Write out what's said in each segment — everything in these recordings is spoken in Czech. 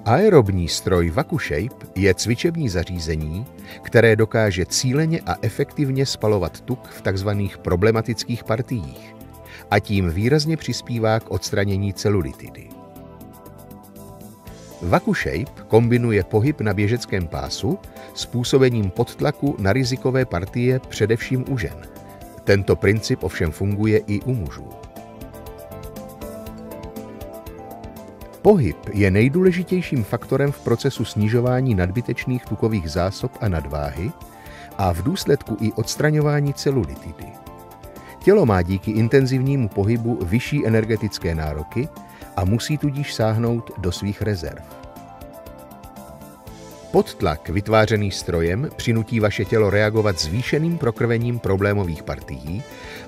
Aerobní stroj VacuShape je cvičební zařízení, které dokáže cíleně a efektivně spalovat tuk v tzv. Problematických partiích a tím výrazně přispívá k odstranění celulitidy. VacuShape kombinuje pohyb na běžeckém pásu s působením podtlaku na rizikové partie především u žen. Tento princip ovšem funguje i u mužů. Pohyb je nejdůležitějším faktorem v procesu snižování nadbytečných tukových zásob a nadváhy a v důsledku i odstraňování celulitidy. Tělo má díky intenzivnímu pohybu vyšší energetické nároky a musí tudíž sáhnout do svých rezerv. Podtlak vytvářený strojem přinutí vaše tělo reagovat zvýšeným prokrvením problémových partií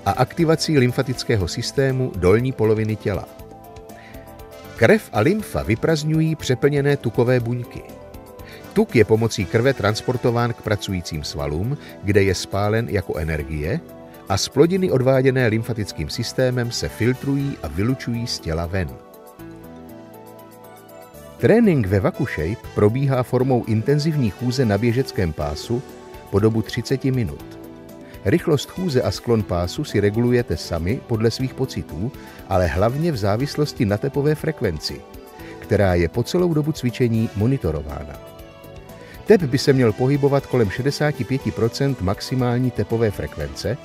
a aktivací lymfatického systému dolní poloviny těla. Krev a lymfa vyprazdňují přeplněné tukové buňky. Tuk je pomocí krve transportován k pracujícím svalům, kde je spálen jako energie a zplodiny odváděné lymfatickým systémem se filtrují a vylučují z těla ven. Trénink ve VacuShape probíhá formou intenzivní chůze na běžeckém pásu po dobu 30 minut. Rychlost chůze a sklon pásu si regulujete sami podle svých pocitů, ale hlavně v závislosti na tepové frekvenci, která je po celou dobu cvičení monitorována. Tep by se měl pohybovat kolem 65% maximální tepové frekvence,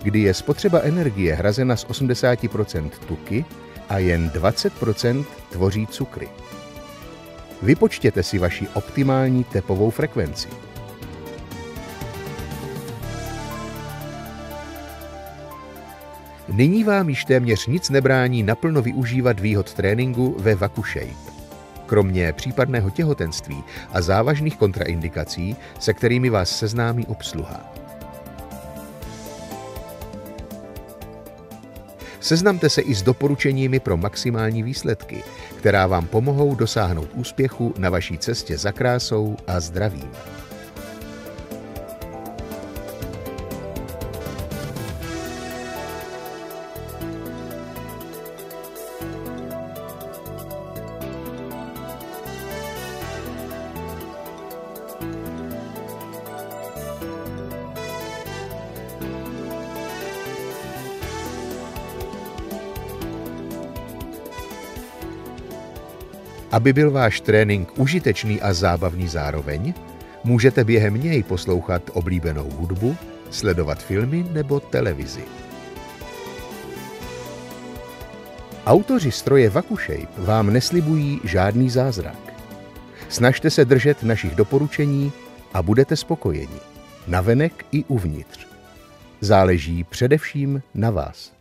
kdy je spotřeba energie hrazena z 80% tuky a jen 20% tvoří cukry. Vypočtěte si vaši optimální tepovou frekvenci. Nyní vám již téměř nic nebrání naplno využívat výhod tréninku ve VacuShape. Kromě případného těhotenství a závažných kontraindikací, se kterými vás seznámí obsluha. Seznamte se i s doporučeními pro maximální výsledky, která vám pomohou dosáhnout úspěchu na vaší cestě za krásou a zdravím. Aby byl váš trénink užitečný a zábavný zároveň, můžete během něj poslouchat oblíbenou hudbu, sledovat filmy nebo televizi. Autoři stroje VacuShape vám neslibují žádný zázrak. Snažte se držet našich doporučení a budete spokojeni, navenek i uvnitř. Záleží především na vás.